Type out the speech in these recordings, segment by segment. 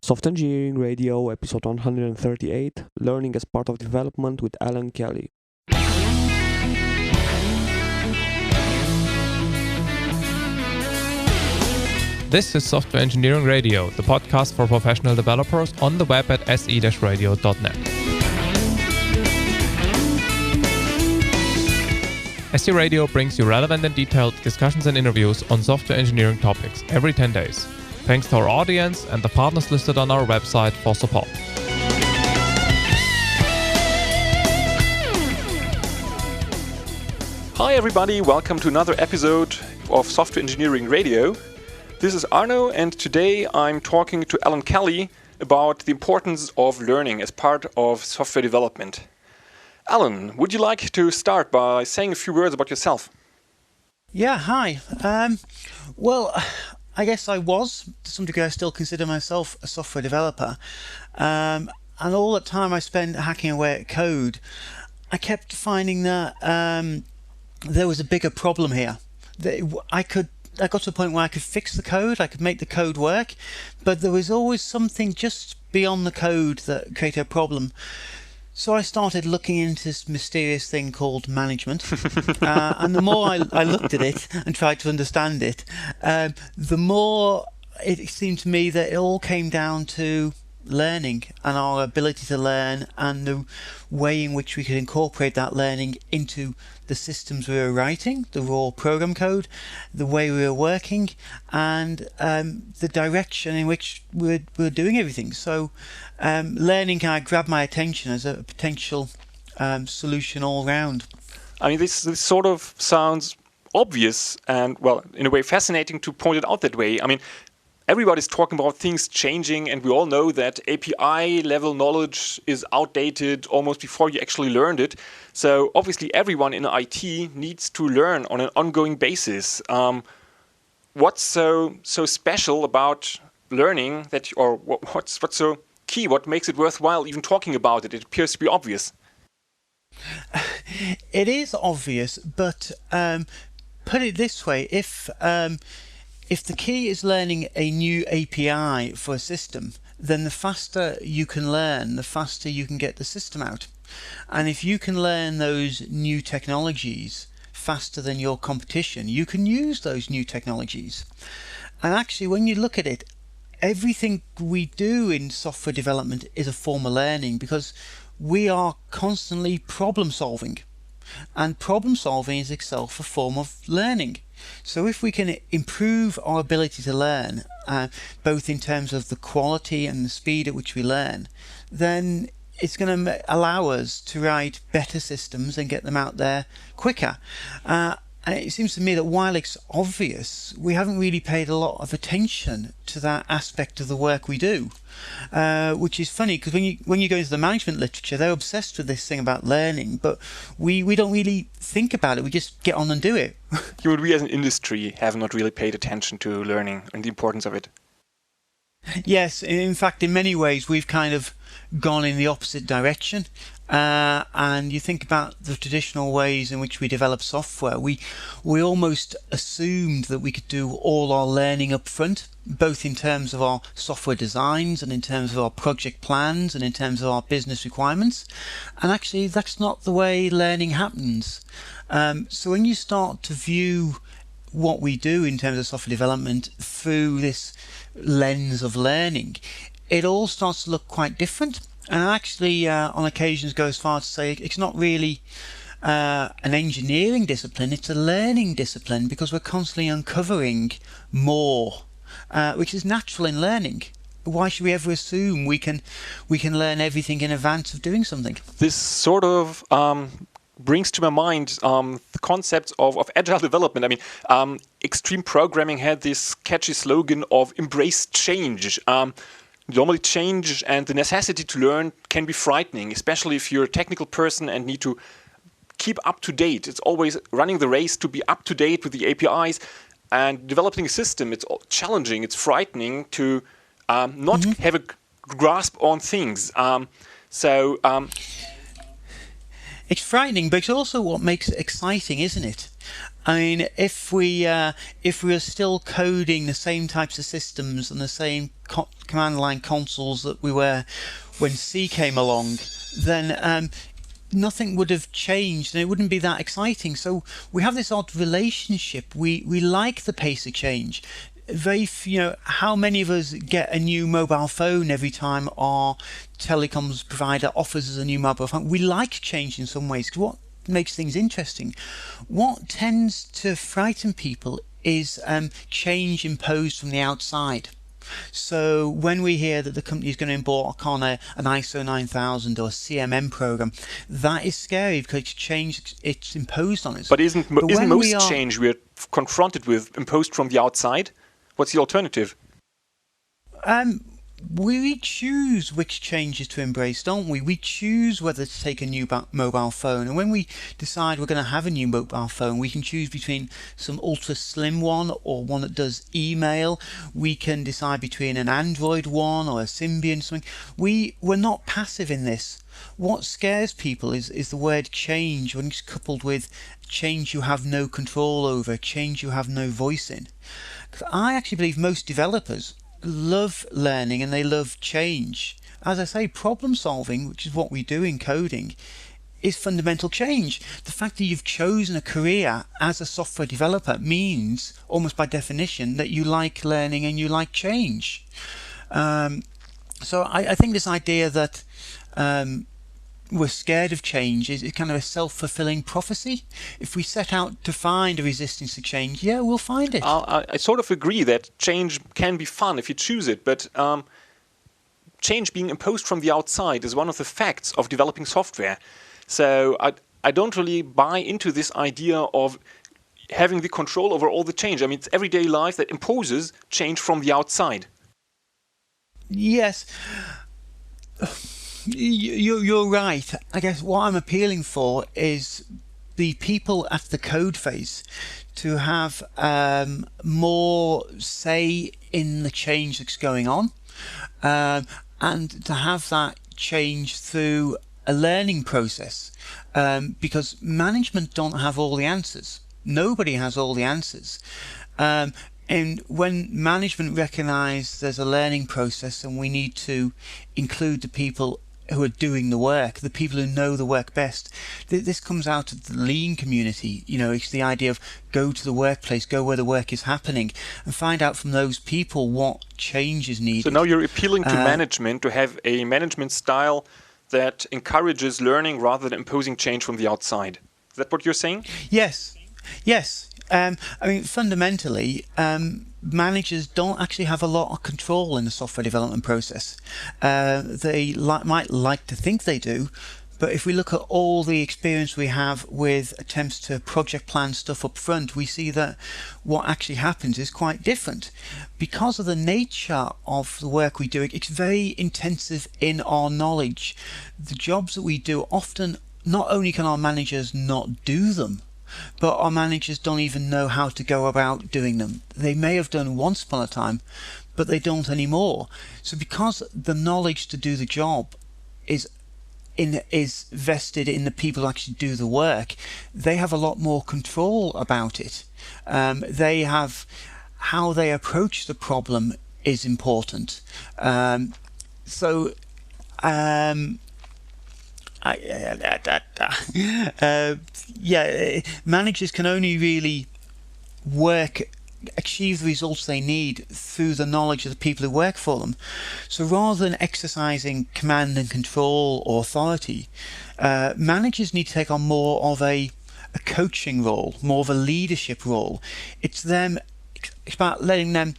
Software Engineering Radio, episode 138, Learning as Part of Development with Allan Kelly. This is Software Engineering Radio, the podcast for professional developers on the web at se-radio.net. SE Radio brings you relevant and detailed discussions and interviews on software engineering topics every 10 days. Thanks to our audience and the partners listed on our website for support. Hi everybody, welcome to another episode of Software Engineering Radio. This is Arno, and today I'm talking to Allan Kelly about the importance of learning as part of software development. Allan, would you like to start by saying a few words about yourself? Yeah, hi. Well, I guess I was, to some degree I still consider myself a software developer. And all the time I spent hacking away at code, I kept finding that there was a bigger problem here. I got to a point where I could fix the code, I could make the code work, but there was always something just beyond the code that created a problem. So I started looking into this mysterious thing called management, and the more I looked at it and tried to understand it, the more it seemed to me that it all came down to learning and our ability to learn and the way in which we could incorporate that learning into the systems we were writing, the raw program code, the way we were working, and the direction in which we're doing everything. So learning kind of grabbed my attention as a potential solution all round. I mean, this sort of sounds obvious and, well, in a way fascinating to point it out that way. I mean, everybody's talking about things changing, and we all know that API level knowledge is outdated almost before you actually learned it. So obviously everyone in IT needs to learn on an ongoing basis. What's so special about learning that, or what's so key? What makes it worthwhile even talking about it? It appears to be obvious. It is obvious, but put it this way: if the key is learning a new API for a system, then the faster you can learn, the faster you can get the system out. And if you can learn those new technologies faster than your competition, you can use those new technologies. And actually, when you look at it, everything we do in software development is a form of learning, because we are constantly problem solving. And problem solving is itself a form of learning. So if we can improve our ability to learn, both in terms of the quality and the speed at which we learn, then it's going to allow us to write better systems and get them out there quicker. And it seems to me that while it's obvious, we haven't really paid a lot of attention to that aspect of the work we do, which is funny, because when you go into the management literature, they're obsessed with this thing about learning, but we don't really think about it. We just get on and do it. We as an industry have not really paid attention to learning and the importance of it. Yes, in fact, in many ways, we've kind of gone in the opposite direction. And you think about the traditional ways in which we develop software, we almost assumed that we could do all our learning up front, both in terms of our software designs and in terms of our project plans and in terms of our business requirements. And actually, that's not the way learning happens. So when you start to view what we do in terms of software development through this lens of learning, it all starts to look quite different. And actually, on occasions, go as far as to say it's not really an engineering discipline, it's a learning discipline, because we're constantly uncovering more, which is natural in learning. Why should we ever assume we can learn everything in advance of doing something? This sort of brings to my mind the concepts of agile development. I mean, extreme programming had this catchy slogan of embrace change. Normally change and the necessity to learn can be frightening, especially if you're a technical person and need to keep up to date. It's always running the race to be up to date with the APIs, and developing a system, it's challenging, it's frightening to not have a grasp on things. It's frightening, but it's also what makes it exciting, isn't it? I mean, if we are still coding the same types of systems and the same command line consoles that we were when C came along, then nothing would have changed and it wouldn't be that exciting. So we have this odd relationship. We like the pace of change. How many of us get a new mobile phone every time our telecoms provider offers us a new mobile phone? We like change in some ways. What makes things interesting? What tends to frighten people is change imposed from the outside. So when we hear that the company is going to embark on an ISO 9000 or CMM program, that is scary because it's imposed on us. But isn't most change we're confronted with imposed from the outside? What's the alternative? We choose which changes to embrace, don't we? We choose whether to take a new mobile phone. And when we decide we're going to have a new mobile phone, we can choose between some ultra slim one or one that does email. We can decide between an Android one or a Symbian something. We're not passive in this. What scares people is the word change when it's coupled with change you have no control over, change you have no voice in. I actually believe most developers love learning and they love change. As I say, problem solving, which is what we do in coding, is fundamental change. The fact that you've chosen a career as a software developer means, almost by definition, that you like learning and you like change. So I think this idea that we're scared of change is kind of a self-fulfilling prophecy. If we set out to find a resistance to change, yeah, we'll find it. I sort of agree that change can be fun if you choose it, but change being imposed from the outside is one of the facts of developing software. So I don't really buy into this idea of having the control over all the change. I mean, it's everyday life that imposes change from the outside. Yes. You're right. I guess what I'm appealing for is the people at the code phase to have more say in the change that's going on, and to have that change through a learning process, because management don't have all the answers. Nobody has all the answers. And when management recognise there's a learning process and we need to include the people who are doing the work, the people who know the work best. This comes out of the lean community. It's the idea of go to the workplace, go where the work is happening, and find out from those people what change is needed. So now you're appealing to management to have a management style that encourages learning rather than imposing change from the outside. Is that what you're saying? Yes. I mean, fundamentally, managers don't actually have a lot of control in the software development process. They might like to think they do, but if we look at all the experience we have with attempts to project plan stuff up front, we see that what actually happens is quite different. Because of the nature of the work we do, it's very intensive in our knowledge. The jobs that we do often, not only can our managers not do them, but our managers don't even know how to go about doing them. They may have done once upon a time, but they don't anymore. So because the knowledge to do the job is vested in the people who actually do the work, they have a lot more control about it. They have how they approach the problem is important. Managers can only really achieve the results they need through the knowledge of the people who work for them. So rather than exercising command and control or authority, managers need to take on more of a coaching role, more of a leadership role. It's about letting them,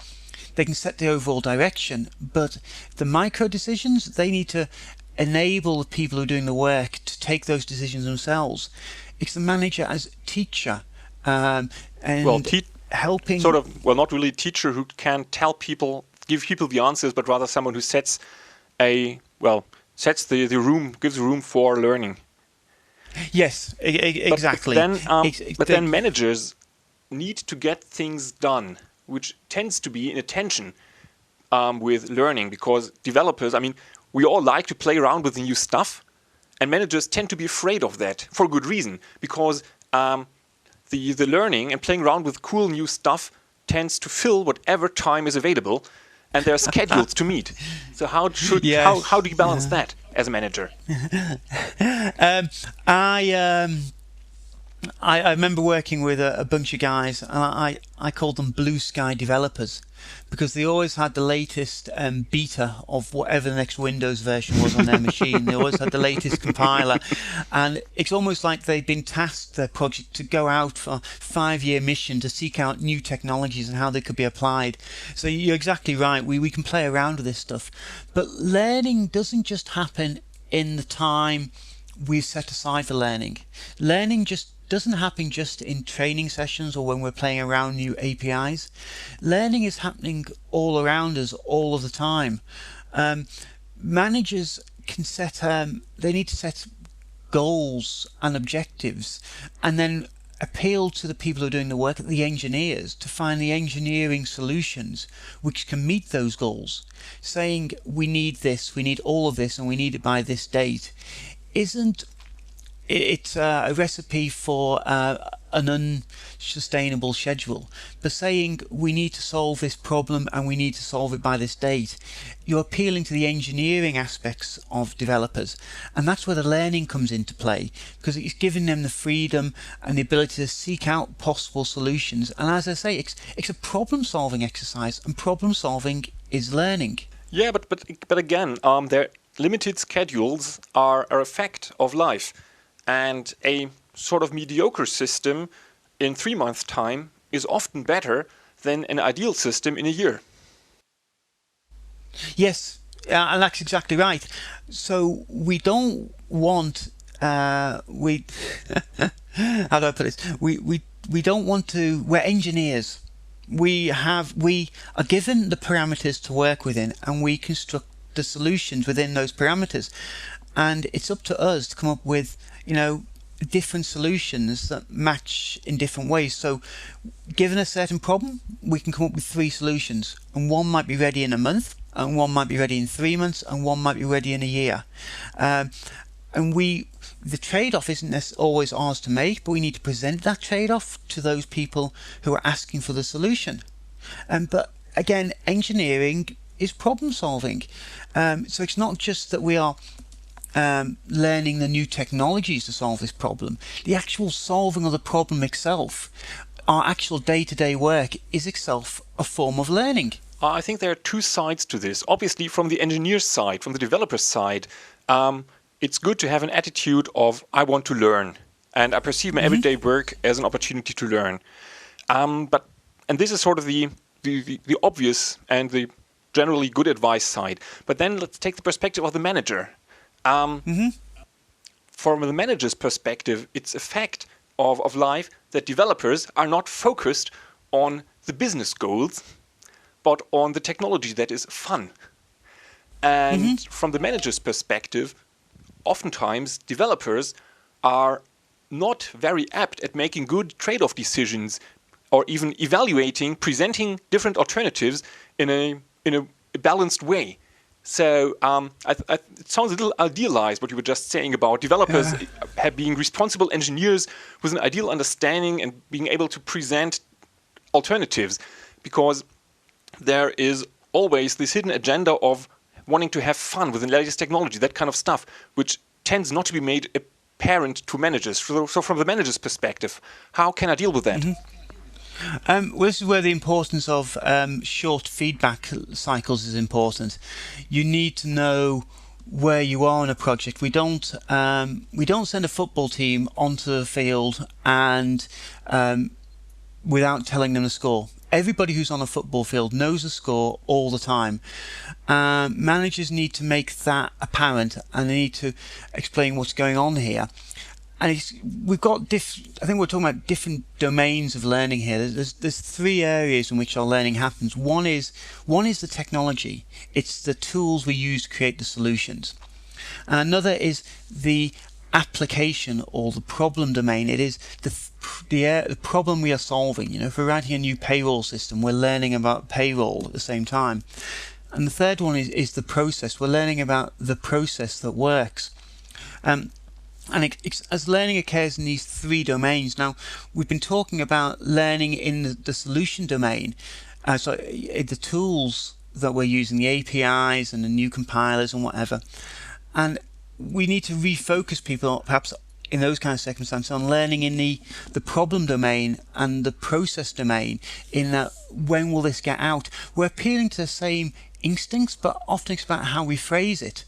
they can set the overall direction, but the micro decisions, they need to enable the people who are doing the work to take those decisions themselves. It's the manager as teacher, helping. Not really a teacher who can give people the answers, but rather someone who gives the room for learning. Yes, exactly. But then managers need to get things done, which tends to be in a tension with learning, because developers, we all like to play around with the new stuff, and managers tend to be afraid of that for good reason, because the learning and playing around with cool new stuff tends to fill whatever time is available, and there are schedules to meet. So how do you balance that as a manager? I remember working with a bunch of guys, and I called them blue sky developers, because they always had the latest beta of whatever the next Windows version was on their machine. They always had the latest compiler, and it's almost like they'd been tasked their project to go out for a 5-year mission to seek out new technologies and how they could be applied. So you're exactly right. We can play around with this stuff, but learning doesn't just happen in the time we've set aside for learning. Learning just doesn't happen just in training sessions or when we're playing around new APIs. Learning is happening all around us all of the time. Managers can they need to set goals and objectives, and then appeal to the people who are doing the work, the engineers, to find the engineering solutions which can meet those goals. Saying we need this, we need all of this, and we need it by this date it's a recipe for an unsustainable schedule. But saying we need to solve this problem and we need to solve it by this date, you're appealing to the engineering aspects of developers, and that's where the learning comes into play, because it's giving them the freedom and the ability to seek out possible solutions. And as I say, it's a problem-solving exercise, and problem-solving is learning. Yeah, but again, their limited schedules are a fact of life. And a sort of mediocre system in 3 months' time is often better than an ideal system in a year. Yes, and that's exactly right. So we don't want how do I put this? We don't want to. We're engineers. We are given the parameters to work within, and we construct the solutions within those parameters. And it's up to us to come up with different solutions that match in different ways. So given a certain problem, we can come up with 3 solutions, and one might be ready in a month, and one might be ready in 3 months, and one might be ready in a year. And the trade-off isn't always ours to make, but we need to present that trade-off to those people who are asking for the solution. But again, engineering is problem solving. So it's not just that we are learning the new technologies to solve this problem. The actual solving of the problem itself, our actual day-to-day work, is itself a form of learning. I think there are 2 sides to this. Obviously, from the engineer's side, from the developer's side, it's good to have an attitude of I want to learn, and I perceive my everyday work as an opportunity to learn. And this is sort of the obvious and the generally good advice side. But then let's take the perspective of the manager. From the manager's perspective, it's a fact of life that developers are not focused on the business goals, but on the technology that is fun. And from the manager's perspective, oftentimes developers are not very apt at making good trade-off decisions, or even evaluating, presenting different alternatives in a balanced way. So it sounds a little idealized what you were just saying about developers being responsible engineers with an ideal understanding and being able to present alternatives, because there is always this hidden agenda of wanting to have fun with the latest technology, that kind of stuff, which tends not to be made apparent to managers. So from the manager's perspective, how can I deal with that? Well, this is where the importance of short feedback cycles is important. You need to know where you are in a project. We don't send a football team onto the field and without telling them the score. Everybody who's on a football field knows the score all the time. Managers need to make that apparent, and they need to explain what's going on here. And we've got I think we're talking about different domains of learning here. There's 3 areas in which our learning happens. One is the technology. It's the tools we use to create the solutions. And another is the application or the problem domain. It is the problem we are solving. If we're writing a new payroll system, we're learning about payroll at the same time. And the third one is the process. We're learning about the process that works. And as learning occurs in these three domains. Now, we've been talking about learning in the solution domain, the tools that we're using, the APIs and the new compilers and whatever. And we need to refocus people, perhaps in those kind of circumstances, on learning in the problem domain and the process domain, in that when will this get out? We're appealing to the same instincts, but often it's about how we phrase it.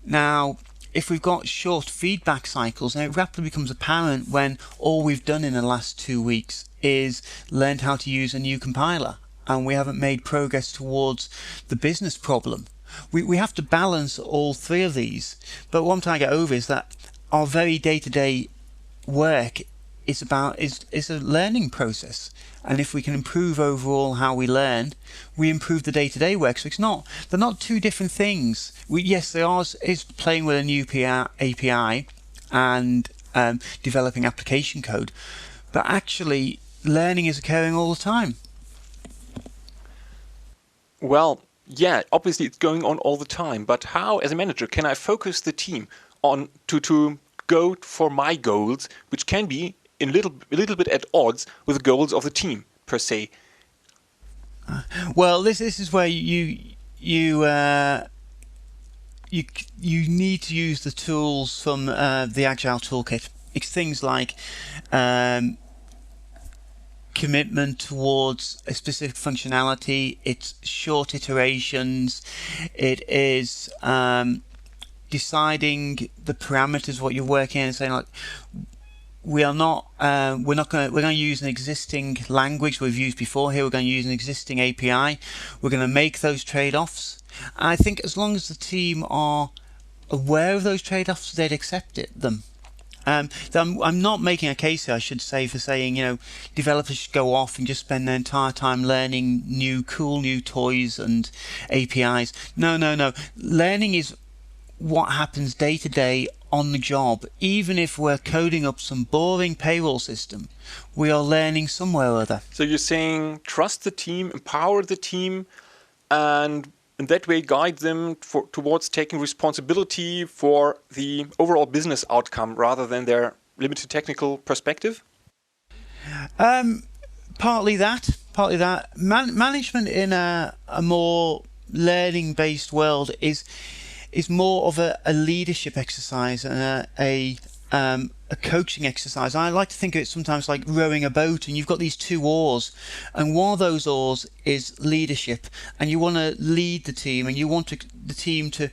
Now, if we've got short feedback cycles, and it rapidly becomes apparent when all we've done in the last 2 weeks is learned how to use a new compiler, and we haven't made progress towards the business problem. We have to balance all three of these. But what I'm trying to get over is that our very day-to-day work is a learning process. And if we can improve overall how we learn, we improve the day-to-day work. So they're not two different things. Yes, there is playing with a new API and developing application code, but actually learning is occurring all the time. Well, yeah, obviously it's going on all the time, but how, as a manager, can I focus the team on to go for my goals, which can be a little bit at odds with the goals of the team per se? Well, this is where you need to use the tools from the Agile toolkit. It's things like commitment towards a specific functionality. It's short iterations. It is deciding the parameters what you're working in, and saying like, we're going to use an existing language we've used before here. We're going to use an existing API. We're going to make those trade-offs. I think as long as the team are aware of those trade-offs, they'd accept them. I'm not making a case here, I should say, for saying, developers should go off and just spend their entire time learning cool new toys and APIs. No. Learning is what happens day to day on the job. Even if we're coding up some boring payroll system, we are learning somewhere or other. So you're saying trust the team, empower the team, and in that way guide them towards taking responsibility for the overall business outcome rather than their limited technical perspective? Partly that. Management in a more learning-based world is more of a leadership exercise and a coaching exercise. I like to think of it sometimes like rowing a boat, and you've got these two oars, and one of those oars is leadership, and you want to lead the team, and you want the team to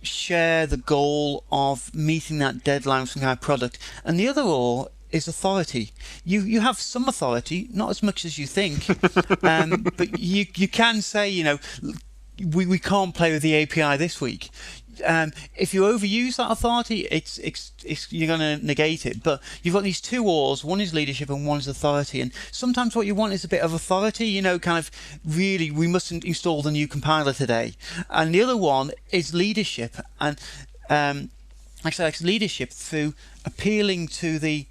share the goal of meeting that deadline for some kind of product, and the other oar is authority. You have some authority, not as much as you think, but you can say, we can't play with the API this week. If you overuse that authority, it's you're going to negate it. But you've got these two oars. One is leadership and one is authority. And sometimes what you want is a bit of authority. Kind of really, we mustn't install the new compiler today. And the other one is leadership. And actually, it's leadership through appealing to the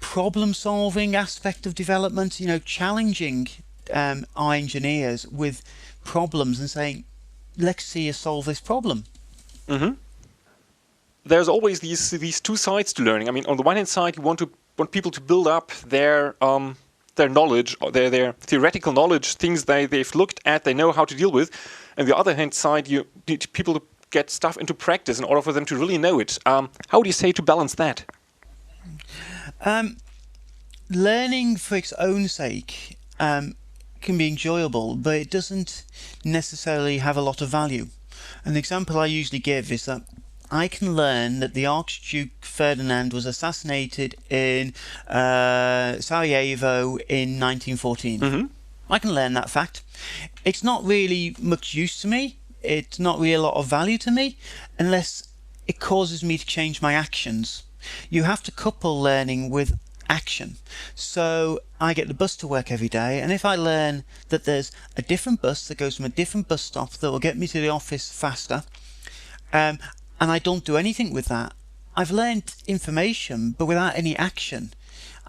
problem-solving aspect of development. Challenging our engineers with problems and saying, let's see you solve this problem. Mm-hmm. There's always these two sides to learning. I mean, on the one hand side, you want people to build up their knowledge, their theoretical knowledge, things they've looked at, they know how to deal with. And the other hand side, you need people to get stuff into practice in order for them to really know it. How do you say to balance that? Learning for its own sake can be enjoyable, but it doesn't necessarily have a lot of value. An example I usually give is that I can learn that the Archduke Ferdinand was assassinated in Sarajevo in 1914. Mm-hmm. I can learn that fact. It's not really much use to me. It's not really a lot of value to me unless it causes me to change my actions. You have to couple learning with action. So I get the bus to work every day, and if I learn that there's a different bus that goes from a different bus stop that will get me to the office faster, and I don't do anything with that, I've learned information, but without any action,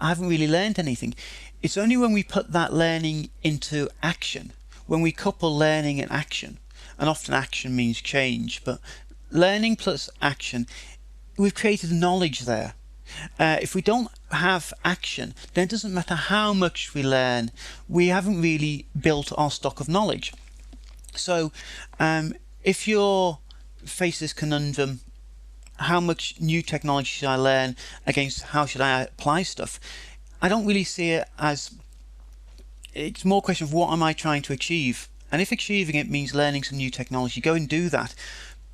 I haven't really learned anything. It's only when we put that learning into action, when we couple learning and action, and often action means change, but learning plus action we've created knowledge there. If we don't have action, then it doesn't matter how much we learn, we haven't really built our stock of knowledge. So if you're faced this conundrum, how much new technology should I learn against how should I apply stuff, I don't really see it as, it's more a question of what am I trying to achieve. And if achieving it means learning some new technology, go and do that.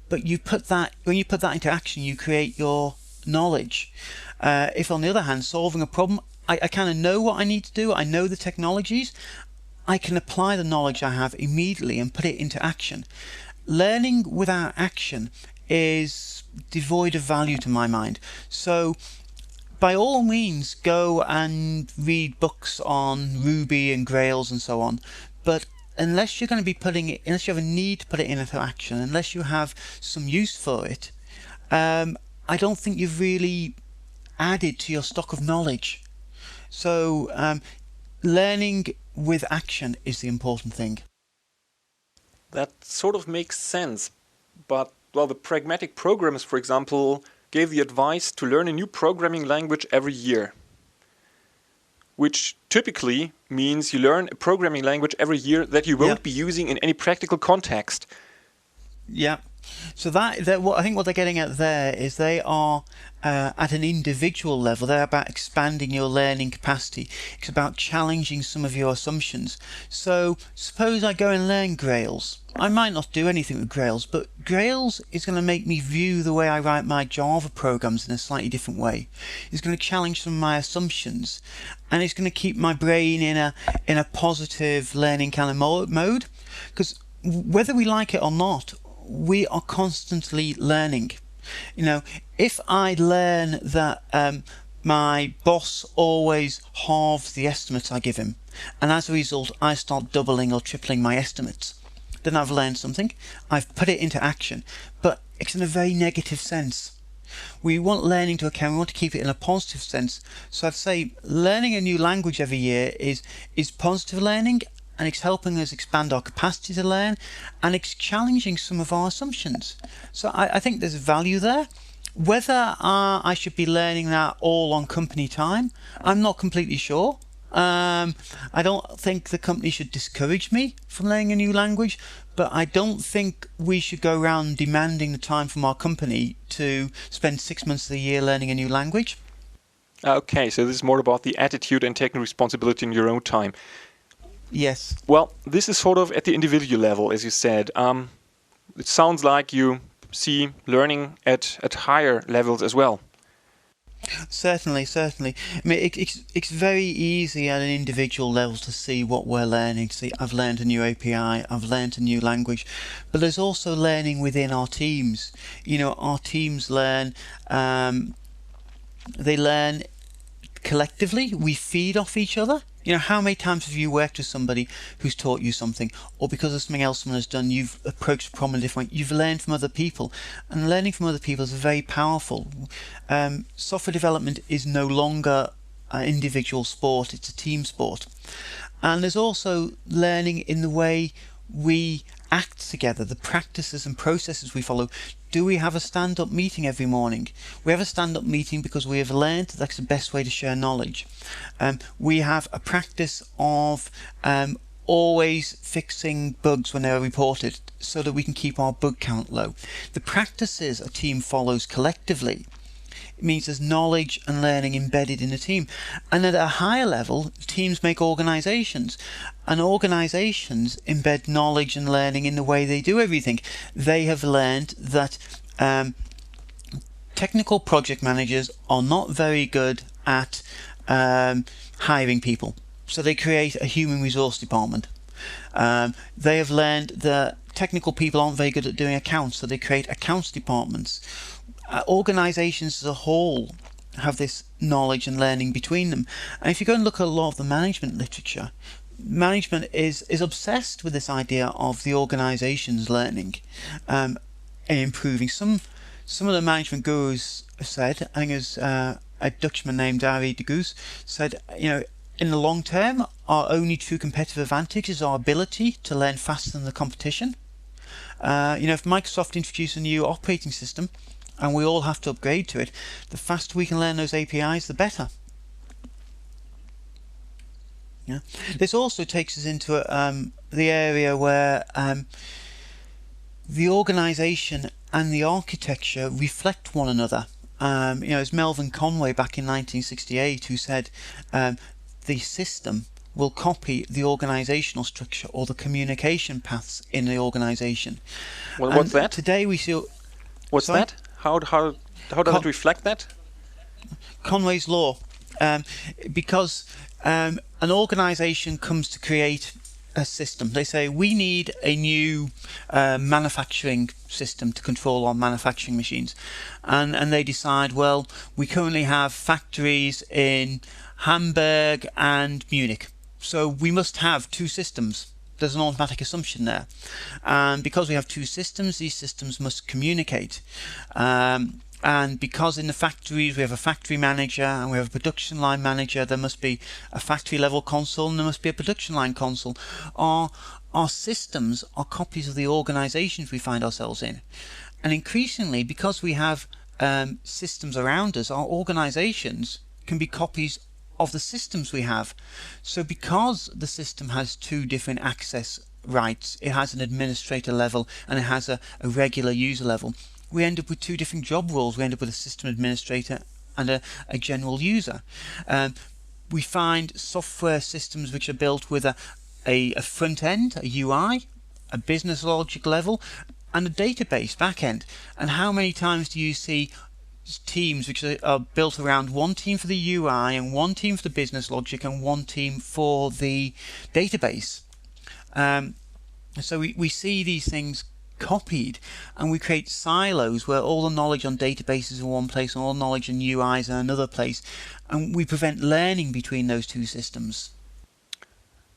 But you put that, when you put that into action, you create your knowledge. If on the other hand, solving a problem, I kind of know what I need to do, I know the technologies, I can apply the knowledge I have immediately and put it into action. Learning without action is devoid of value to my mind. So by all means, go and read books on Ruby and Grails and so on, but unless you're going to be putting it, unless you have a need to put it into action, unless you have some use for it, I don't think you've really added to your stock of knowledge. So learning with action is the important thing. That sort of makes sense, but well, the pragmatic programmers, for example, gave the advice to learn a new programming language every year, which typically means you learn a programming language every year that you won't be using in any practical context. Yeah. So that what I think what they're getting at there is they are at an individual level. They're about expanding your learning capacity. It's about challenging some of your assumptions. So suppose I go and learn Grails. I might not do anything with Grails, but Grails is going to make me view the way I write my Java programs in a slightly different way. It's going to challenge some of my assumptions, and it's going to keep my brain in a positive learning kind of mode. Because whether we like it or not, we are constantly learning. You know, if I learn that my boss always halves the estimates I give him, and as a result I start doubling or tripling my estimates, then I've learned something, I've put it into action, but it's in a very negative sense. We want learning to occur, we want to keep it in a positive sense. So I'd say learning a new language every year is positive learning, and it's helping us expand our capacity to learn, and it's challenging some of our assumptions. So I think there's value there. Whether I should be learning that all on company time, I'm not completely sure. I don't think the company should discourage me from learning a new language, but I don't think we should go around demanding the time from our company to spend 6 months of the year learning a new language. Okay, so this is more about the attitude and taking responsibility in your own time. Yes. Well, this is sort of at the individual level, as you said. It sounds like you see learning at higher levels as well. Certainly. I mean, it's very easy at an individual level to see what we're learning. To see, I've learned a new API, I've learned a new language, but there's also learning within our teams. You know, our teams learn. They learn collectively. We feed off each other. You know, how many times have you worked with somebody who's taught you something, or because of something else someone has done, you've approached a problem in a different way? You've learned from other people, and learning from other people is very powerful. Software development is no longer an individual sport, it's a team sport. And there's also learning in the way we act together, the practices and processes we follow. Do we have a stand-up meeting every morning? We have a stand-up meeting because we have learned that's the best way to share knowledge. We have a practice of always fixing bugs when they're reported so that we can keep our bug count low. The practices a team follows collectively, it means there's knowledge and learning embedded in the team. And at a higher level, teams make organizations. And organizations embed knowledge and learning in the way they do everything. They have learned that technical project managers are not very good at hiring people. So they create a human resource department. They have learned that technical people aren't very good at doing accounts, so they create accounts departments. Organizations as a whole have this knowledge and learning between them. And if you go and look at a lot of the management literature, management is obsessed with this idea of the organization's learning and improving. Some of the management gurus said, I think it was a Dutchman named Arie de Geus, said, you know, in the long term, our only true competitive advantage is our ability to learn faster than the competition. You know, if Microsoft introduced a new operating system, and we all have to upgrade to it. The faster we can learn those APIs, the better. Yeah. This also takes us into the area where the organisation and the architecture reflect one another. It's Melvin Conway back in 1968 who said the system will copy the organisational structure or the communication paths in the organisation. Well, what's that? Today we see. What's Sorry? that? How does it reflect that? Conway's law, because an organisation comes to create a system. They say we need a new manufacturing system to control our manufacturing machines, and they decide, well, we currently have factories in Hamburg and Munich, so we must have two systems. There's an automatic assumption there, and because we have two systems, these systems must communicate. And because in the factories we have a factory manager and we have a production line manager, there must be a factory level console and there must be a production line console. Our systems are copies of the organizations we find ourselves in. And increasingly, because we have systems around us, our organizations can be copies of the systems we have. So because the system has two different access rights, it has an administrator level and it has a regular user level, we end up with two different job roles. We end up with a system administrator and a general user. We find software systems which are built with a front end, a UI, a business logic level, and a database back end. And how many times do you see teams which are built around one team for the UI and one team for the business logic and one team for the database? So we see these things copied, and we create silos where all the knowledge on databases is in one place and all the knowledge in UIs in another place, and we prevent learning between those two systems.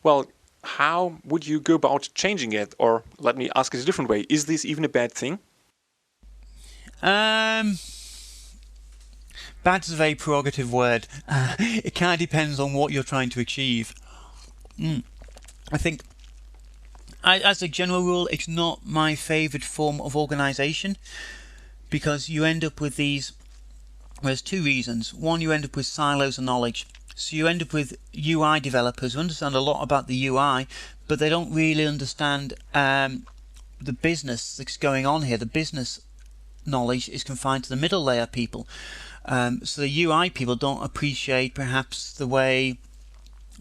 Well, how would you go about changing it? Or let me ask it a different way. Is this even a bad thing? Bad is a very prerogative word. It kind of depends on what you're trying to achieve. I think as a general rule, it's not my favourite form of organisation, because you end up with these. There's two reasons. One, you end up with silos of knowledge. So you end up with UI developers who understand a lot about the UI, but they don't really understand the business that's going on here. The business knowledge is confined to the middle layer people. So the UI people don't appreciate perhaps the way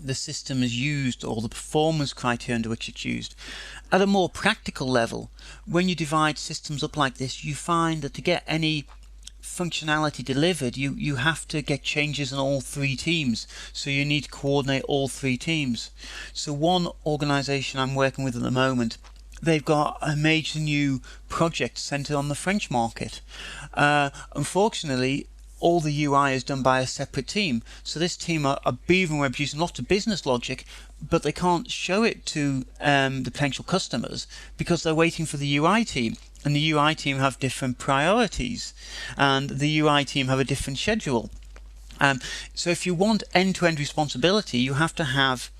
the system is used or the performance criteria under which it's used. At a more practical level, when you divide systems up like this, you find that to get any functionality delivered, you have to get changes in all three teams. So you need to coordinate all three teams. So one organization I'm working with at the moment, they've got a major new project centered on the French market. Unfortunately, all the UI is done by a separate team. So this team are beavering away producing lots of business logic, but they can't show it to the potential customers because they're waiting for the UI team. And the UI team have different priorities, and the UI team have a different schedule. So if you want end-to-end responsibility, you have to have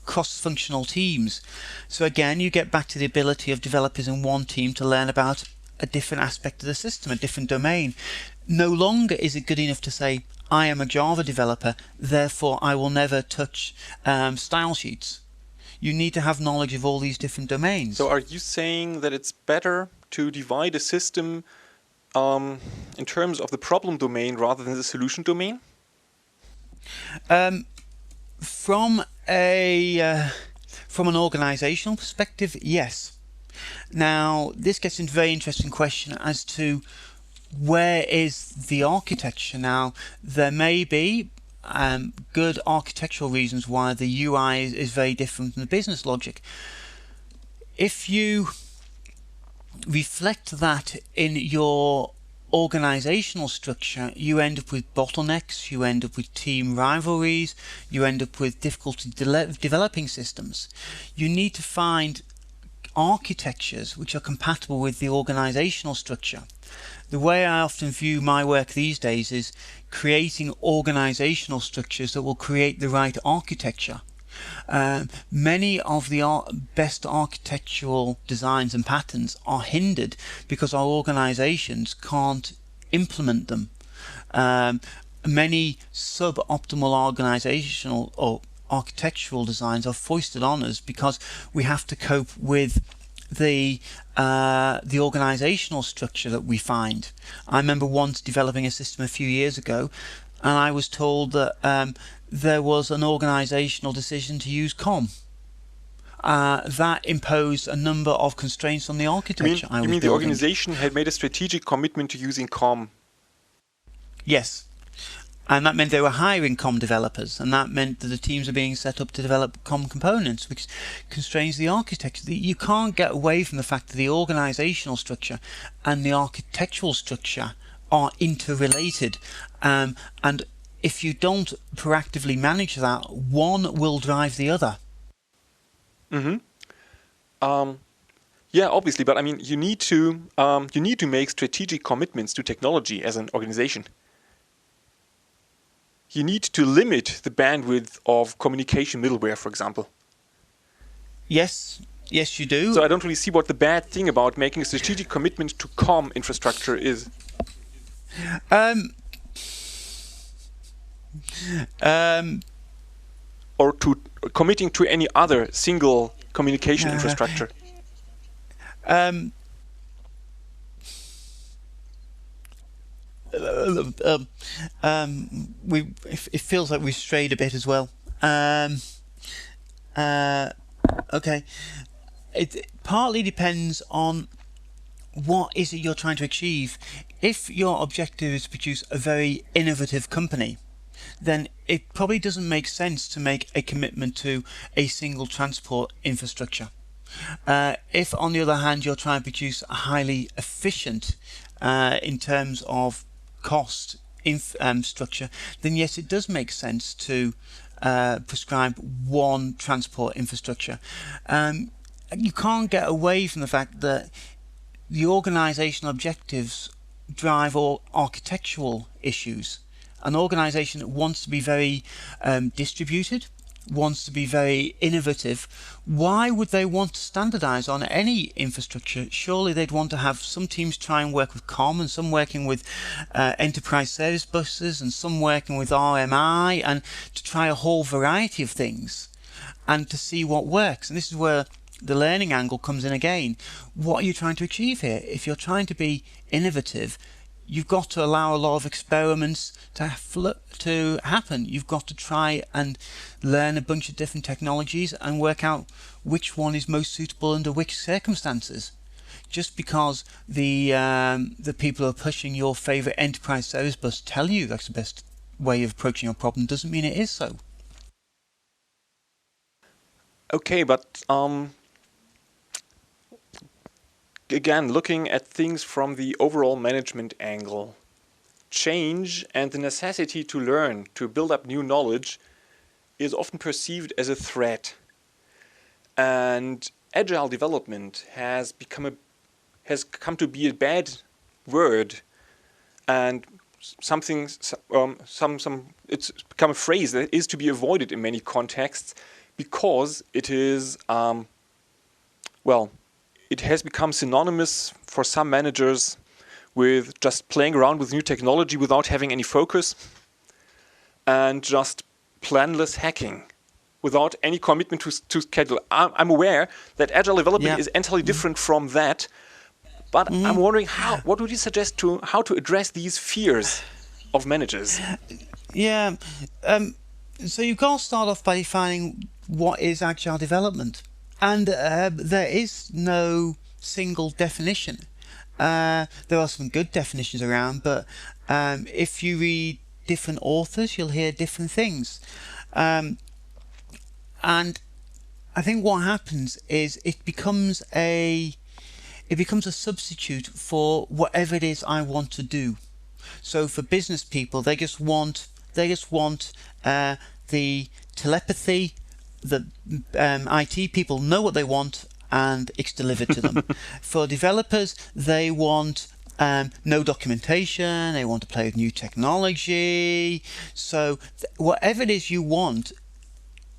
cross-functional teams. So again, you get back to the ability of developers in one team to learn about a different aspect of the system, a different domain. No longer is it good enough to say, I am a Java developer, therefore I will never touch style sheets. You need to have knowledge of all these different domains. So are you saying that it's better to divide a system in terms of the problem domain rather than the solution domain? From an organizational perspective, yes. Now, this gets into a very interesting question as to where is the architecture. Now, there may be good architectural reasons why the UI is very different from the business logic. If you reflect that in your organizational structure, you end up with bottlenecks, you end up with team rivalries, you end up with difficulty developing systems. You need to find architectures which are compatible with the organizational structure. The way I often view my work these days is creating organizational structures that will create the right architecture. Many of the best architectural designs and patterns are hindered because our organizations can't implement them. Many suboptimal organizational or architectural designs are foisted on us because we have to cope with the organizational structure that we find. I remember once developing a system a few years ago, and I was told that there was an organizational decision to use COM. That imposed a number of constraints on the architecture. You mean the organization had made a strategic commitment to using COM? Yes. And that meant they were hiring COM developers, and that meant that the teams are being set up to develop COM components, which constrains the architecture. You can't get away from the fact that the organizational structure and the architectural structure are interrelated. And if you don't proactively manage that, one will drive the other. Yeah, obviously, but I mean, you need to make strategic commitments to technology as an organization. You need to limit the bandwidth of communication middleware, for example. Yes, you do. So I don't really see what the bad thing about making a strategic commitment to COM infrastructure is. Or to committing to any other single communication infrastructure. It feels like we've strayed a bit as well. Okay. It partly depends on what is it you're trying to achieve. If your objective is to produce a very innovative company, then it probably doesn't make sense to make a commitment to a single transport infrastructure. If, on the other hand, you're trying to produce a highly efficient, in terms of cost structure, then yes, it does make sense to prescribe one transport infrastructure. You can't get away from the fact that the organizational objectives drive all architectural issues. An organization that wants to be very distributed, wants to be very innovative, why would they want to standardize on any infrastructure? Surely they'd want to have some teams try and work with COM, and some working with enterprise service buses, and some working with RMI, and to try a whole variety of things and to see what works. And this is where the learning angle comes in again. What are you trying to achieve here? If you're trying to be innovative, you've got to allow a lot of experiments to happen. You've got to try and learn a bunch of different technologies and work out which one is most suitable under which circumstances. Just because the people who are pushing your favorite enterprise service bus tell you that's the best way of approaching your problem doesn't mean it is so. Okay, but again, looking at things from the overall management angle, change and the necessity to learn, to build up new knowledge, is often perceived as a threat. And agile development has come to be a bad word, and it's become a phrase that is to be avoided in many contexts, because it is it has become synonymous for some managers with just playing around with new technology without having any focus, and just planless hacking without any commitment to schedule. I'm aware that agile development is entirely different from that, but I'm wondering what would you suggest how to address these fears of managers? Yeah, so you've got to start off by defining what is agile development. And there is no single definition. There are some good definitions around, but if you read different authors, you'll hear different things. And I think what happens is it becomes a substitute for whatever it is I want to do. So for business people, they just want the telepathy. The IT people know what they want and it's delivered to them. For developers, they want no documentation, they want to play with new technology. So whatever it is you want,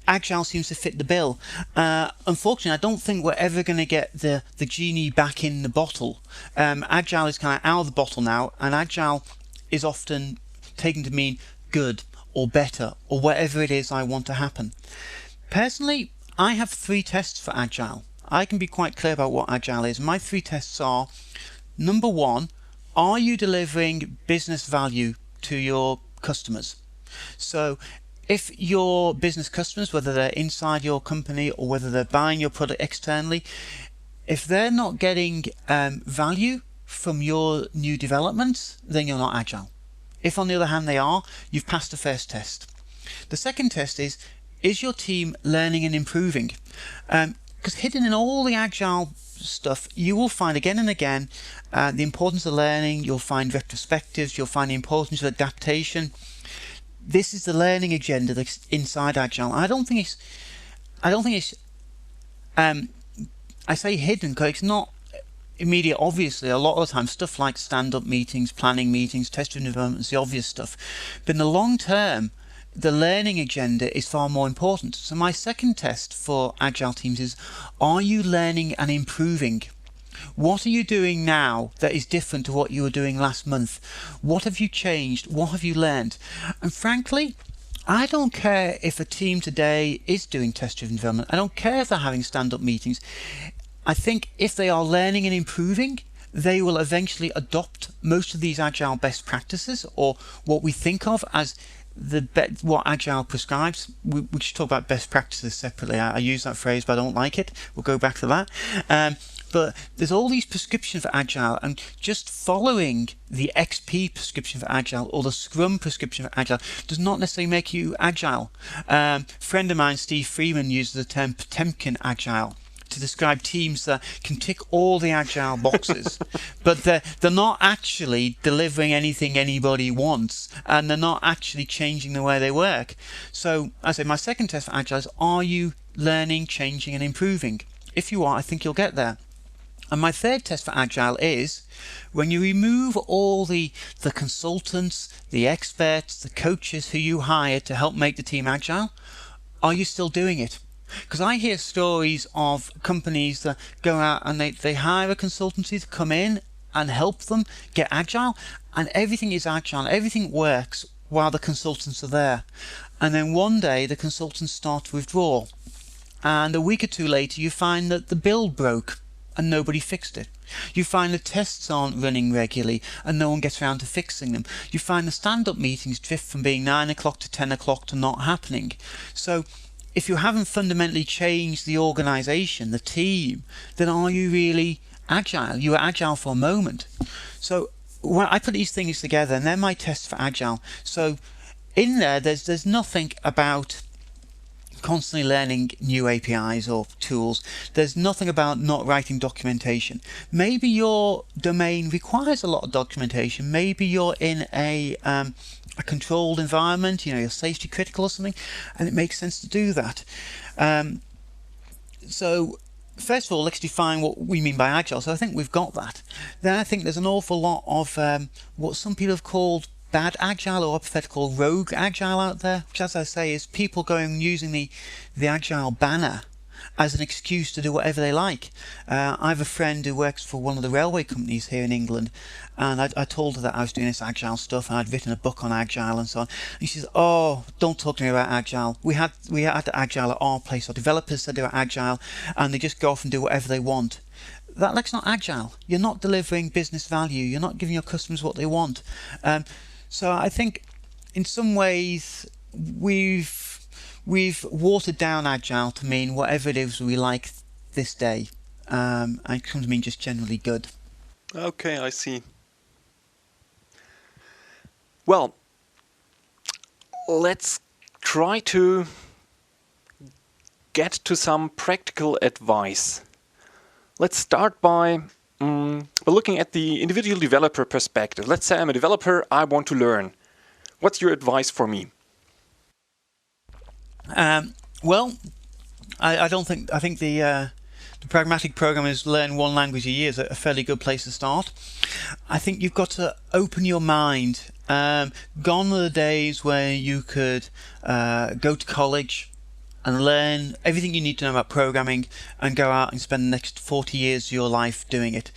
Agile seems to fit the bill. Unfortunately, I don't think we're ever going to get the genie back in the bottle. Agile is kind of out of the bottle now, and Agile is often taken to mean good or better or whatever it is I want to happen. Personally, I have 3 tests for Agile. I can be quite clear about what Agile is. My 3 tests are: number 1, are you delivering business value to your customers? So if your business customers, whether they're inside your company or whether they're buying your product externally, if they're not getting value from your new developments, then you're not Agile. If on the other hand they are, you've passed the first test. The second test is your team learning and improving? Because hidden in all the Agile stuff, you will find again and again the importance of learning. You'll find retrospectives. You'll find the importance of adaptation. This is the learning agenda that's inside Agile. I don't think it's. I say hidden because it's not immediate. Obviously, a lot of the time, stuff like stand-up meetings, planning meetings, test-driven development is the obvious stuff. But in the long term, the learning agenda is far more important. So my second test for Agile teams is: are you learning and improving? What are you doing now that is different to what you were doing last month? What have you changed? What have you learned? And frankly, I don't care if a team today is doing test-driven development. I don't care if they're having stand-up meetings. I think if they are learning and improving, they will eventually adopt most of these Agile best practices, or what we think of as what Agile prescribes. We should talk about best practices separately. I use that phrase, but I don't like it. We'll go back to that. But there's all these prescriptions for Agile, and just following the XP prescription for Agile or the Scrum prescription for Agile does not necessarily make you Agile. A friend of mine, Steve Freeman, uses the term Potemkin Agile to describe teams that can tick all the Agile boxes, but they're not actually delivering anything anybody wants, and they're not actually changing the way they work. So, I say my second test for Agile is: are you learning, changing, and improving? If you are, I think you'll get there. And my third test for Agile is: when you remove all the consultants, the experts, the coaches who you hired to help make the team Agile, are you still doing it? Because I hear stories of companies that go out and they hire a consultancy to come in and help them get Agile, and everything is Agile, everything works while the consultants are there. And then one day the consultants start to withdraw, and a week or two later you find that the build broke and nobody fixed it. You find the tests aren't running regularly and no one gets around to fixing them. You find the stand-up meetings drift from being 9 o'clock to 10 o'clock to not happening. So if you haven't fundamentally changed the organisation, the team, then are you really Agile? You were Agile for a moment. So when I put these things together, and they're my tests for Agile. So in there's nothing about constantly learning new APIs or tools. There's nothing about not writing documentation. Maybe your domain requires a lot of documentation. Maybe you're in a controlled environment, you're safety critical or something, and it makes sense to do that. So first of all, let's define what we mean by Agile. So I think we've got that. Then I think there's an awful lot of what some people have called bad Agile, or I prefer to call rogue Agile out there, which, as I say, is people going and using the Agile banner as an excuse to do whatever they like. I have a friend who works for one of the railway companies here in England, and I told her that I was doing this Agile stuff and I'd written a book on Agile and so on. And she says, "Oh, don't talk to me about Agile. We had Agile at our place. Our developers said they were Agile, and they just go off and do whatever they want." That's not Agile. You're not delivering business value. You're not giving your customers what they want. So I think in some ways we've watered down Agile to mean whatever it is we like this day, and it comes to mean just generally good. Okay, I see. Well, let's try to get to some practical advice. Let's start by looking at the individual developer perspective. Let's say I'm a developer, I want to learn. What's your advice for me? Well, I think the pragmatic program is learn one language a year is a fairly good place to start. I think you've got to open your mind. Gone are the days where you could go to college and learn everything you need to know about programming and go out and spend the next 40 years of your life doing it.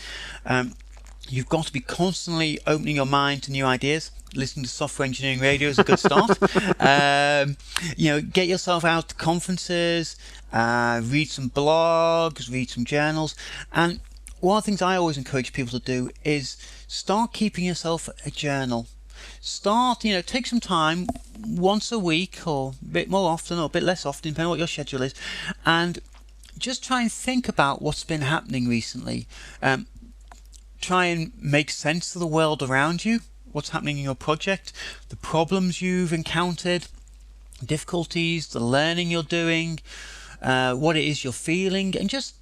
You've got to be constantly opening your mind to new ideas. Listening to Software Engineering Radio is a good start. Get yourself out to conferences, read some blogs, read some journals. And one of the things I always encourage people to do is start keeping yourself a journal. Take some time once a week or a bit more often or a bit less often, depending on what your schedule is, and just try and think about what's been happening recently. Try and make sense of the world around you, what's happening in your project, the problems you've encountered, difficulties, the learning you're doing, what it is you're feeling, and just,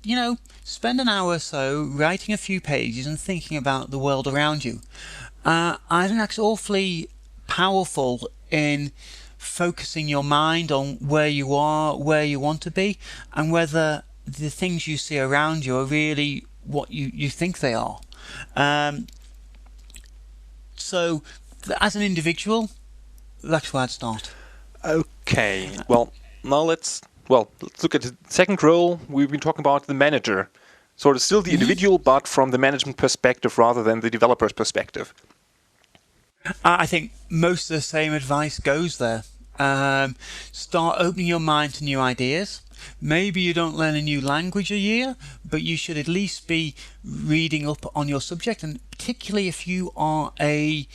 spend an hour or so writing a few pages and thinking about the world around you. I think that's awfully powerful in focusing your mind on where you are, where you want to be, and whether the things you see around you are really what you think they are. So, as an individual, that's where I'd start. Okay. Well, now let's look at the second role. We've been talking about the manager. So it's still the individual, but from the management perspective rather than the developer's perspective. I think most of the same advice goes there. Start opening your mind to new ideas. Maybe you don't learn a new language a year, but you should at least be reading up on your subject, and particularly if you are a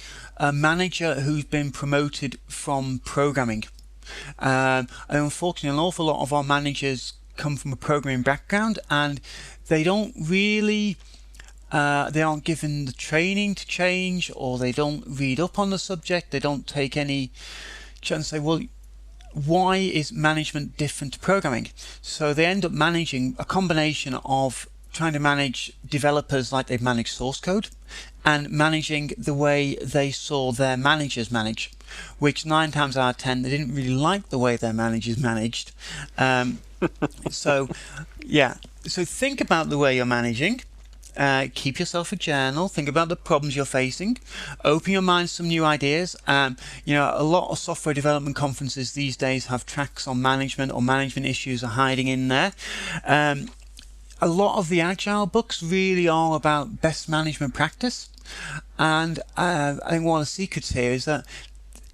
manager who's been promoted from programming. And unfortunately, an awful lot of our managers come from a programming background, and they don't really they aren't given the training to change, or they don't read up on the subject. They don't take any chance to say, well, why is management different to programming? So they end up managing a combination of trying to manage developers like they've managed source code and managing the way they saw their managers manage, which 9 times out of 10 they didn't really like the way their managers managed. So think about the way you're managing. Keep yourself a journal. Think about the problems you're facing. Open your mind to some new ideas. A lot of software development conferences these days have tracks on management, or management issues are hiding in there. A lot of the Agile books really are about best management practice. And I think one of the secrets here is that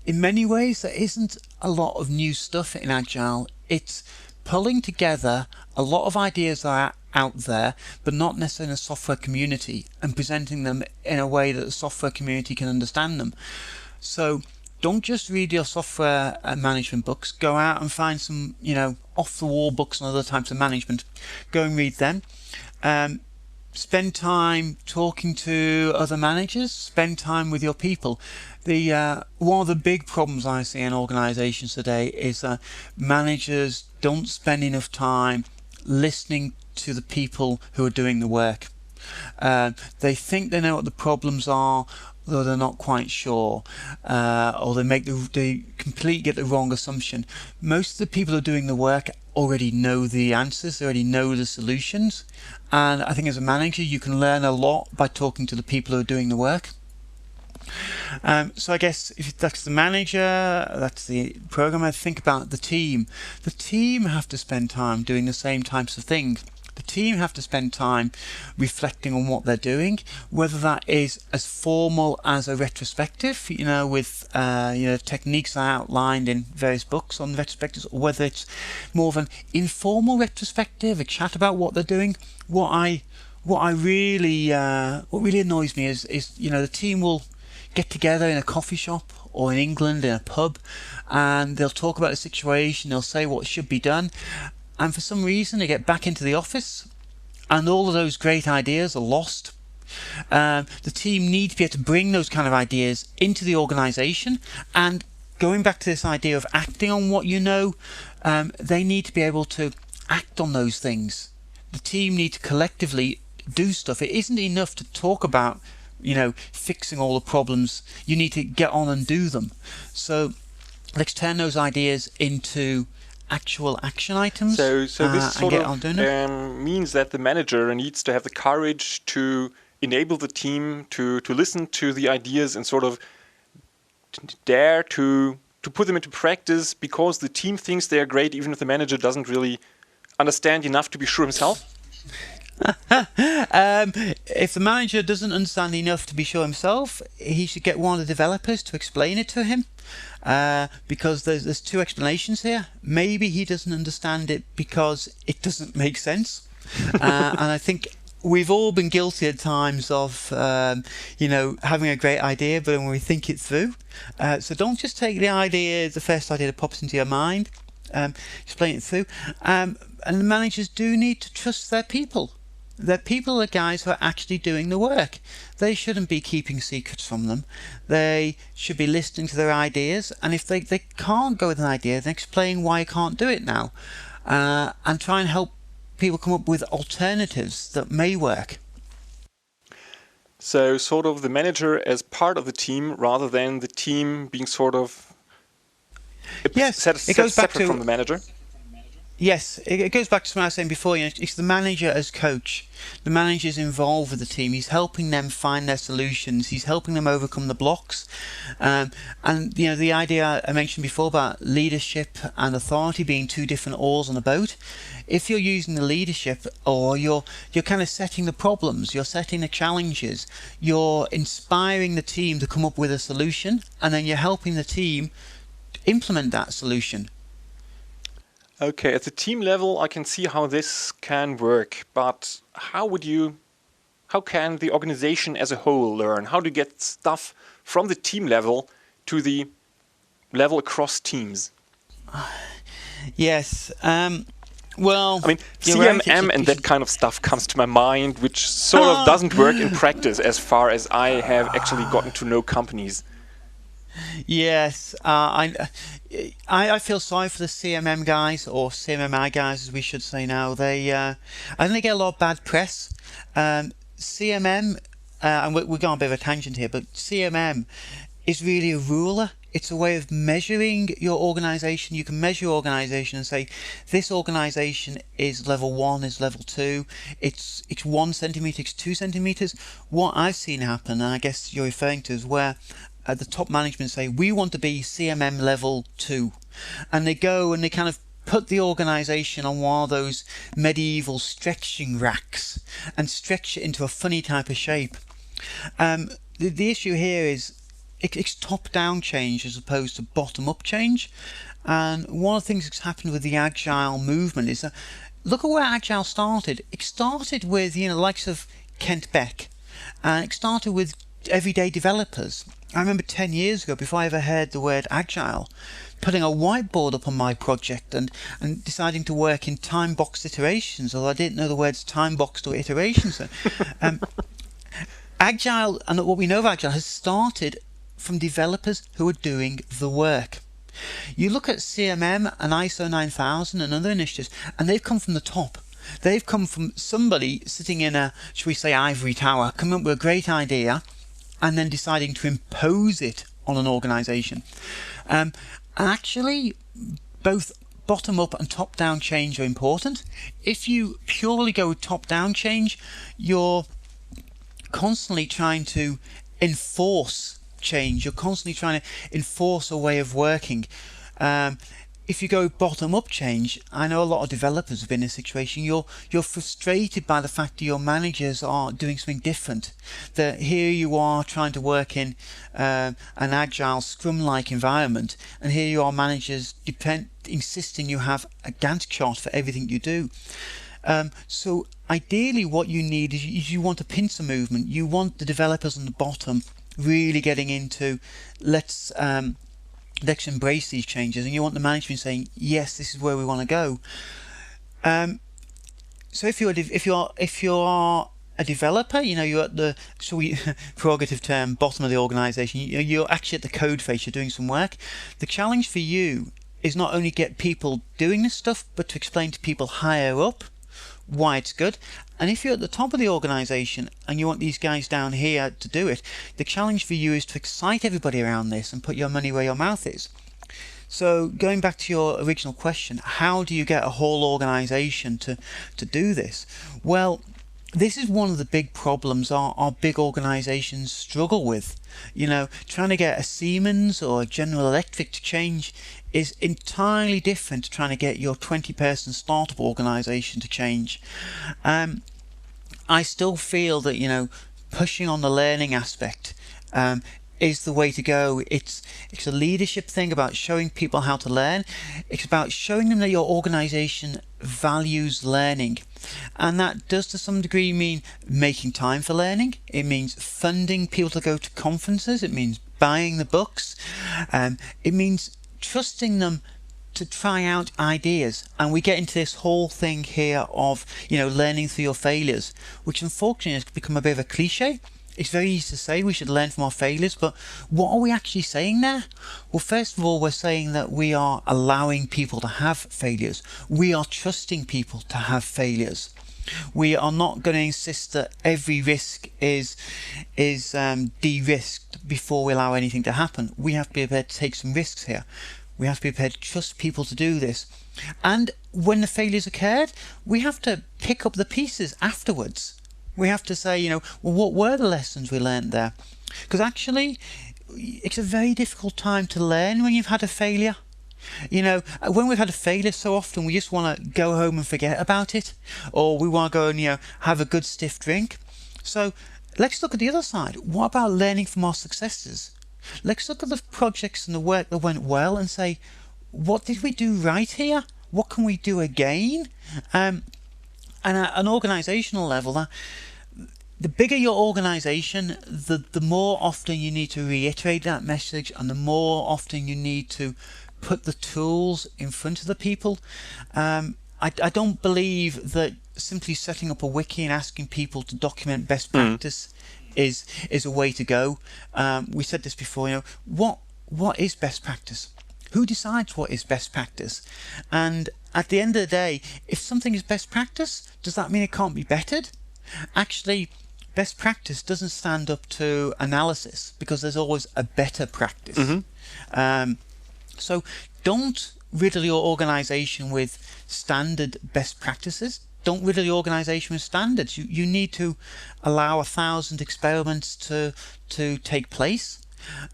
in many ways there isn't a lot of new stuff in Agile. It's pulling together a lot of ideas that are out there, but not necessarily in a software community, and presenting them in a way that the software community can understand them. So don't just read your software management books. Go out and find some, off-the-wall books on other types of management. Go and read them. Spend time talking to other managers. Spend time with your people. One of the big problems I see in organizations today is that managers don't spend enough time listening to the people who are doing the work. They think they know what the problems are, though they're not quite sure, or they completely get the wrong assumption. Most of the people who are doing the work already know the answers, they already know the solutions, and I think as a manager you can learn a lot by talking to the people who are doing the work. So I guess if that's the manager, that's the programmer, think about the team. The team have to spend time doing the same types of things. The team have to spend time reflecting on what they're doing, whether that is as formal as a retrospective, with techniques I outlined in various books on retrospectives, or whether it's more of an informal retrospective, a chat about what they're doing. What really annoys me is the team will get together in a coffee shop, or in England in a pub, and they'll talk about the situation, they'll say what should be done, and for some reason they get back into the office and all of those great ideas are lost. The team need to be able to bring those kind of ideas into the organization, and going back to this idea of acting on what you know, they need to be able to act on those things. The team need to collectively do stuff. It isn't enough to talk about fixing all the problems. You need to get on and do them. So let's turn those ideas into actual action items. So this sort of means that the manager needs to have the courage to enable the team to listen to the ideas and sort of dare to to put them into practice because the team thinks they're great, even if the manager doesn't really understand enough to be sure himself? If the manager doesn't understand enough to be sure himself, he should get one of the developers to explain it to him. Because there's two explanations here. Maybe he doesn't understand it because it doesn't make sense. And I think we've all been guilty at times of, having a great idea, but when we think it through. So don't just take the first idea that pops into your mind. Explain it through. And the managers do need to trust their people. Their people are guys who are actually doing the work. They shouldn't be keeping secrets from them. They should be listening to their ideas, and if they can't go with an idea, then explain why you can't do it now, and try and help people come up with alternatives that may work. So sort of the manager as part of the team rather than the team being sort of separate from the manager? Yes, it goes back to what I was saying before. It's the manager as coach. The manager's involved with the team. He's helping them find their solutions. He's helping them overcome the blocks. And the idea I mentioned before about leadership and authority being two different oars on a boat. If you're using the leadership, or you're kind of setting the problems, you're setting the challenges, you're inspiring the team to come up with a solution, and then you're helping the team implement that solution. Okay, at the team level, I can see how this can work, but how can the organization as a whole learn? How do you get stuff from the team level to the level across teams? Yes. CMM right, and that kind of stuff comes to my mind, which sort of doesn't work in practice as far as I have actually gotten to know companies. Yes, I feel sorry for the CMM guys, or CMMI guys as we should say now. I think they get a lot of bad press. CMM, and we're going on a bit of a tangent here, but CMM is really a ruler. It's a way of measuring your organization. You can measure your organization and say, this organization is level 1, is level 2, it's 1 centimeter, it's 2 centimeters. What I've seen happen, and I guess you're referring to, is where the top management say, we want to be CMM level 2. And they go and they kind of put the organization on one of those medieval stretching racks and stretch it into a funny type of shape. The issue here is it's top-down change as opposed to bottom-up change. And one of the things that's happened with the Agile movement is that, look at where Agile started. It started with the likes of Kent Beck, and it started with everyday developers. I remember 10 years ago, before I ever heard the word Agile, putting a whiteboard up on my project and deciding to work in time-boxed iterations, although I didn't know the words time-boxed or iterations. Agile, and what we know of Agile, has started from developers who are doing the work. You look at CMM and ISO 9000 and other initiatives, and they've come from the top. They've come from somebody sitting in a, shall we say, ivory tower, coming up with a great idea, and then deciding to impose it on an organization. And actually, both bottom-up and top-down change are important. If you purely go with top-down change, you're constantly trying to enforce change. You're constantly trying to enforce a way of working. If you go bottom-up change, I know a lot of developers have been in a situation, you're frustrated by the fact that your managers are doing something different. That here you are trying to work in an agile Scrum-like environment, and here you are managers insisting you have a Gantt chart for everything you do. So ideally what you need is you want a pincer movement. You want the developers on the bottom really getting into let's embrace these changes, and you want the management saying, yes, this is where we want to go. So if you're a developer, you're at the prerogative term bottom of the organization. You're actually at the code phase. You're doing some work. The challenge for you is not only get people doing this stuff, but to explain to people higher up why it's good. And if you're at the top of the organization and you want these guys down here to do it, the challenge for you is to excite everybody around this and put your money where your mouth is. So going back to your original question, how do you get a whole organization to do this? Well, this is one of the big problems our big organisations struggle with. Trying to get a Siemens or a General Electric to change is entirely different to trying to get your 20-person startup organisation to change. I still feel that, pushing on the learning aspect is the way to go. It's a leadership thing about showing people how to learn. It's about showing them that your organisation values learning. And that does to some degree mean making time for learning. It means funding people to go to conferences. It means buying the books. It means trusting them to try out ideas. And we get into this whole thing here of, learning through your failures, which unfortunately has become a bit of a cliche. It's very easy to say we should learn from our failures, but what are we actually saying there? Well, first of all, we're saying that we are allowing people to have failures. We are trusting people to have failures. We are not going to insist that every risk is de-risked before we allow anything to happen. We have to be prepared to take some risks here. We have to be prepared to trust people to do this. And when the failures occurred, we have to pick up the pieces afterwards. We have to say, well, what were the lessons we learned there? Because actually, it's a very difficult time to learn when you've had a failure. When we've had a failure, so often we just want to go home and forget about it, or we want to go and have a good stiff drink. So let's look at the other side. What about learning from our successes? Let's look at the projects and the work that went well and say, what did we do right here? What can we do again? And at an organisational level, the bigger your organisation, the more often you need to reiterate that message, and the more often you need to put the tools in front of the people. I don't believe that simply setting up a wiki and asking people to document best practice is a way to go. We said this before, what is best practice? Who decides what is best practice? And at the end of the day, if something is best practice, does that mean it can't be bettered? Actually, best practice doesn't stand up to analysis, because there's always a better practice. So don't riddle your organisation with standard best practices. Don't riddle your organisation with standards. You need to allow 1,000 experiments to take place.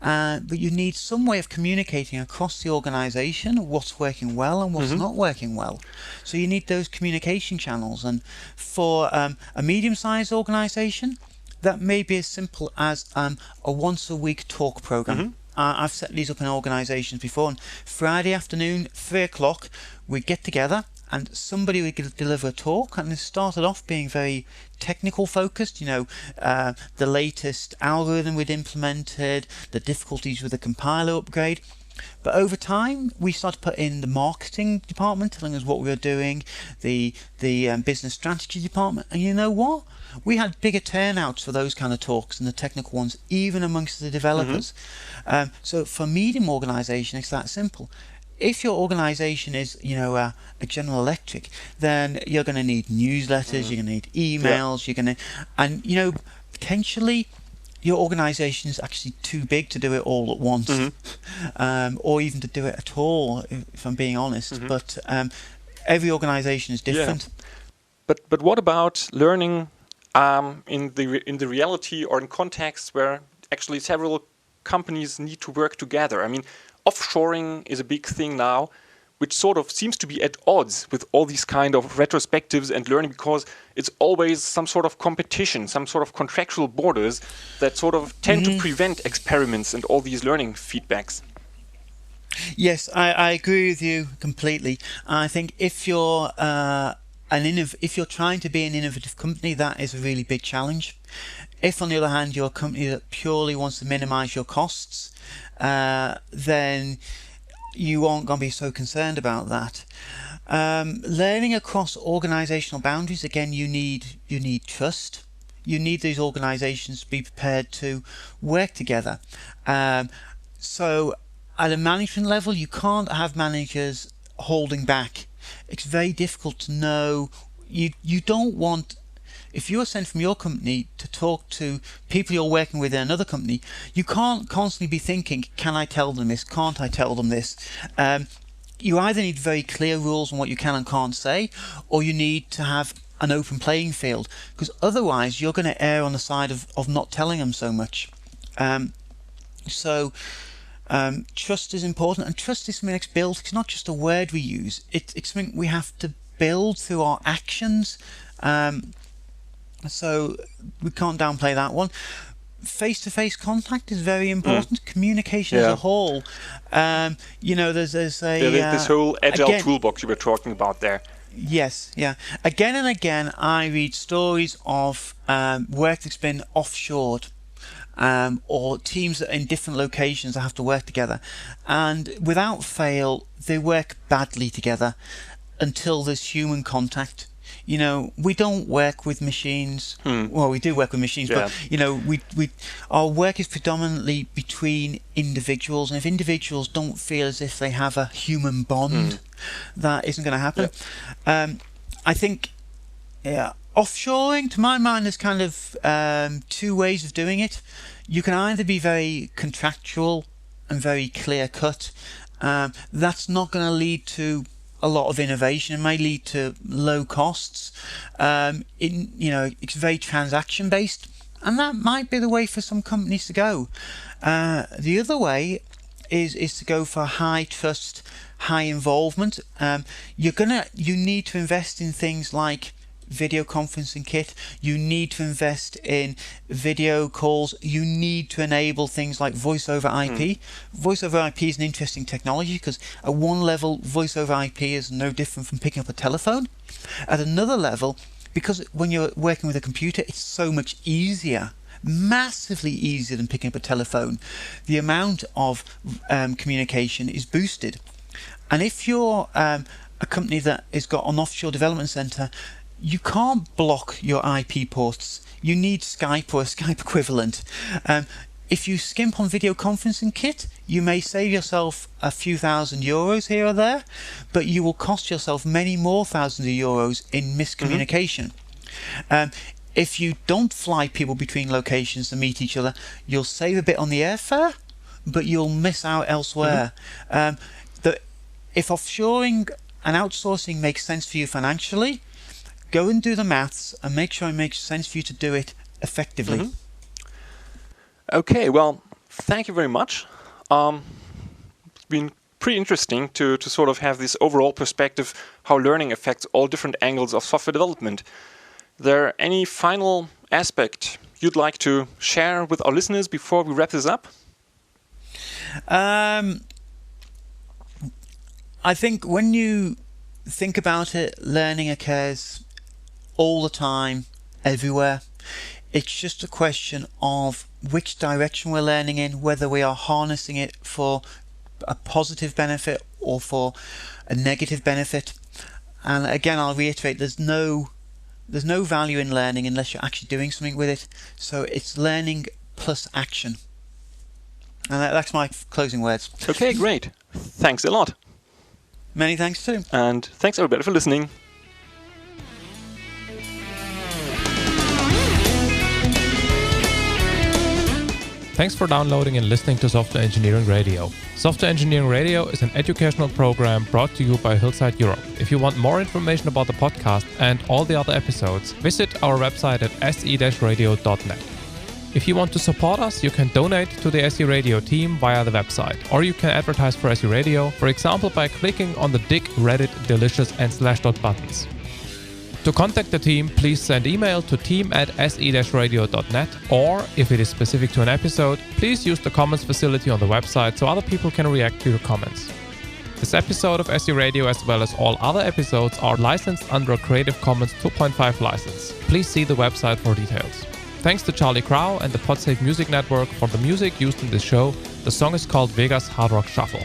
But you need some way of communicating across the organisation what's working well and what's not working well. So you need those communication channels. And for a medium-sized organisation, that may be as simple as a once-a-week talk programme. I've set these up in organisations before. On Friday afternoon, 3 o'clock, we get together and somebody would deliver a talk, and it started off being very technical focused, the latest algorithm we'd implemented, the difficulties with the compiler upgrade. But over time, we started to put in the marketing department telling us what we were doing, the business strategy department, and you know what? We had bigger turnouts for those kind of talks than the technical ones, even amongst the developers. So for a medium organisation, it's that simple. If your organisation is, a General Electric, then you're going to need newsletters, you're going to need emails, you're going to, and potentially your organisation is actually too big to do it all at once, or even to do it at all, if I'm being honest. But every organisation is different. But what about learning in the reality or in contexts where actually several companies need to work together? I mean, offshoring is a big thing now, which sort of seems to be at odds with all these kind of retrospectives and learning, because it's always some sort of competition, some sort of contractual borders that sort of tend to prevent experiments and all these learning feedbacks. Yes, I agree with you completely. I think if you're if you're trying to be an innovative company, that is a really big challenge. If, on the other hand, you're a company that purely wants to minimise your costs, then you aren't going to be so concerned about that. Learning across organisational boundaries, again, you need trust. You need these organisations to be prepared to work together. So at a management level, you can't have managers holding back. It's very difficult to know. You don't want, if you're sent from your company to talk to people you're working with in another company, you can't constantly be thinking, can I tell them this? Can't I tell them this? You either need very clear rules on what you can and can't say, or you need to have an open playing field, because otherwise you're going to err on the side of not telling them so much. Trust is important, and trust is something that's built. It's not just a word we use. It's something we have to build through our actions. So we can't downplay that one. Face-to-face contact is very important. Communication as a whole. There's this whole agile toolbox you were talking about there. Yes, yeah. Again and again, I read stories of work that's been offshored, or teams that are in different locations that have to work together, and without fail, they work badly together until there's human contact. We don't work with machines. Well, we do work with machines, but our work is predominantly between individuals, and if individuals don't feel as if they have a human bond, that isn't going to happen. I think offshoring, to my mind, is kind of two ways of doing it. You can either be very contractual and very clear cut. That's not going to lead to a lot of innovation. It may lead to low costs. It's very transaction based, and that might be the way for some companies to go. The other way is to go for high trust, high involvement. You need to invest in things like video conferencing kit. You need to invest in video calls. You need to enable things like voice over IP. Voice over IP is an interesting technology because at one level, voice over IP is no different from picking up a telephone. At another level, because when you're working with a computer, it's so much easier, massively easier than picking up a telephone. The amount of communication is boosted. And if you're a company that has got an offshore development center, you can't block your IP ports. You need Skype or a Skype equivalent. If you skimp on video conferencing kit, you may save yourself a few €1,000s here or there, but you will cost yourself many more thousands of euros in miscommunication. If you don't fly people between locations to meet each other, you'll save a bit on the airfare, but you'll miss out elsewhere. If offshoring and outsourcing makes sense for you financially, go and do the maths and make sure it makes sense for you to do it effectively. Okay, well, thank you very much. It's been pretty interesting to sort of have this overall perspective how learning affects all different angles of software development. Is there any final aspect you'd like to share with our listeners before we wrap this up? I think when you think about it, learning occurs all the time, everywhere. It's just a question of which direction we're learning in, whether we are harnessing it for a positive benefit or for a negative benefit. And again, I'll reiterate, there's no value in learning unless you're actually doing something with it. So it's learning plus action. And that's my closing words. Okay, great. Thanks a lot. Many thanks too. And thanks everybody for listening. Thanks for downloading and listening to Software Engineering Radio. Software Engineering Radio is an educational program brought to you by Hillside Europe. If you want more information about the podcast and all the other episodes, visit our website at se-radio.net. If you want to support us, you can donate to the SE Radio team via the website, or you can advertise for SE Radio, for example by clicking on the Dig, Reddit, Delicious and /dot buttons. To contact the team, please send email to team@se-radio.net, or if it is specific to an episode, please use the comments facility on the website so other people can react to your comments. This episode of SE Radio, as well as all other episodes, are licensed under a Creative Commons 2.5 license. Please see the website for details. Thanks to Charlie Crow and the Podsafe Music Network for the music used in this show. The song is called Vegas Hard Rock Shuffle.